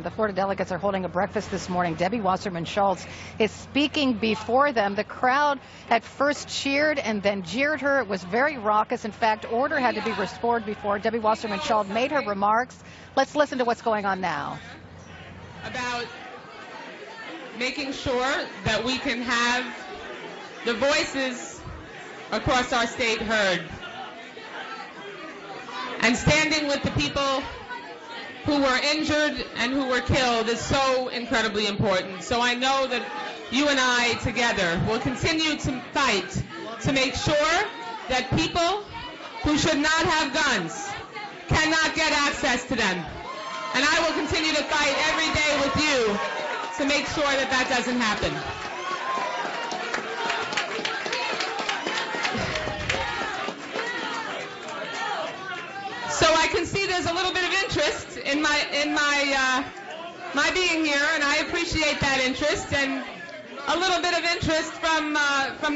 The Florida delegates are holding a breakfast this morning. Debbie Wasserman Schultz is speaking before them. The crowd at first cheered and then jeered her. It was very raucous. In fact, order had to be restored before Debbie Wasserman Schultz made her remarks. Let's listen to what's going on now. About making sure that we can have the voices across our state heard. And standing with the people who were injured and who were killed is so incredibly important. So I know that you and I together will continue to fight to make sure that people who should not have guns cannot get access to them. And I will continue to fight every day with you to make sure that that doesn't happen. So I can see there's a little bit of interest in my being here, and I appreciate that interest, and a little bit of interest from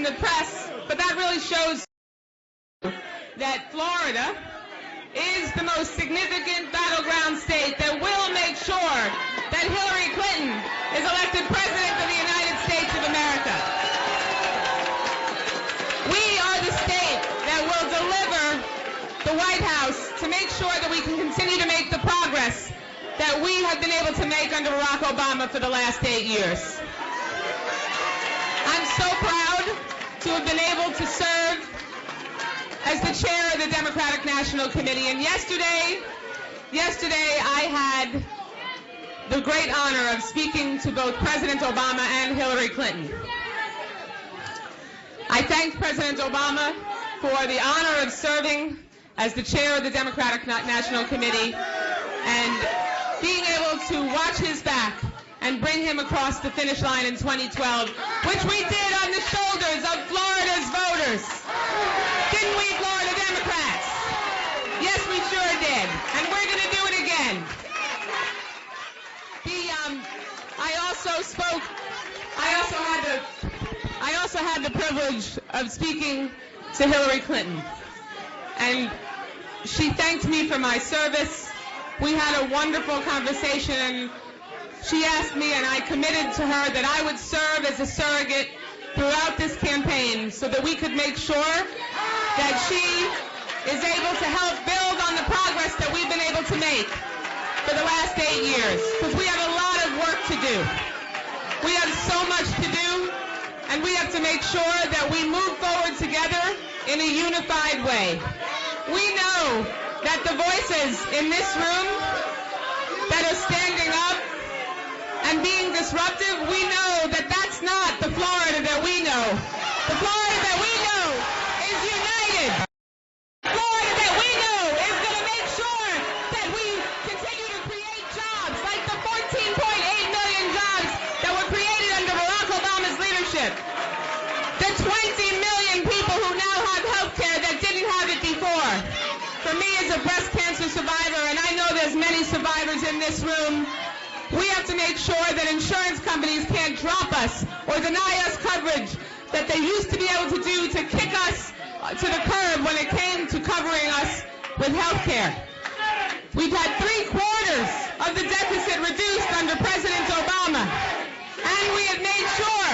the press. But that really shows that Florida is the most significant battleground state that will make sure that Hillary Clinton is elected President of the United States of America. We are the state that will deliver the White House to make sure that we can continue to make the progress that we have been able to make under Barack Obama for the last 8 years. I'm so proud to have been able to serve as the chair of the Democratic National Committee. And yesterday I had the great honor of speaking to both President Obama and Hillary Clinton. I thanked President Obama for the honor of serving as the chair of the Democratic National Committee and being able to watch his back and bring him across the finish line in 2012, which we did on the shoulders of Florida's voters. Didn't we, Florida Democrats? Yes, we sure did. And we're going to do it again. I also had the privilege of speaking to Hillary Clinton. And she thanked me for my service. We had a wonderful conversation, and she asked me, and I committed to her that I would serve as a surrogate throughout this campaign so that we could make sure that she is able to help build on the progress that we've been able to make for the last 8 years, because we have a lot of work to do. We have so much to do, and we have to make sure that we move forward together in a unified way. We know that the voices in this room that are standing up and being disruptive, we know that that's not the Florida that we know. The Florida that we know is united. The Florida that we know is going to make sure that we continue to create jobs like the 14.8 million jobs that were created under Barack Obama's leadership. The 20 million people who now have health care that didn't have it before. For me as a breast cancer survivor, and I know there's many survivors in this room, we have to make sure that insurance companies can't drop us or deny us coverage that they used to be able to do to kick us to the curb when it came to covering us with health care. We've had 3/4 of the deficit reduced under President Obama, and we have made sure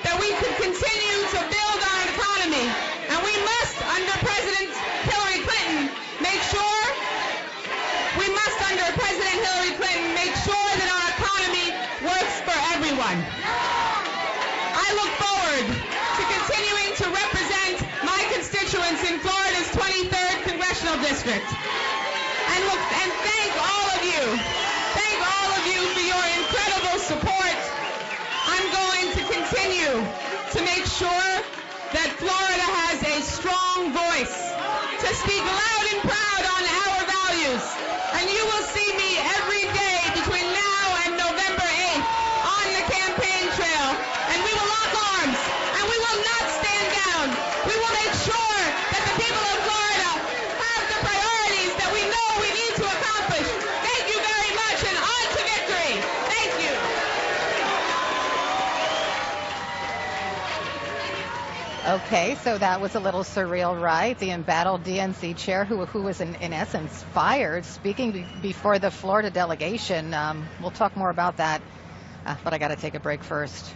that we could continue to build our economy, and we must, under President Hillary Clinton, make sure that our economy works for everyone. I look forward to continuing to represent my constituents in Florida's 23rd Congressional District. And thank all of you Okay, so that was a little surreal, right? The embattled DNC chair who was in essence fired, speaking before the Florida delegation. We'll talk more about that, but I got to take a break first.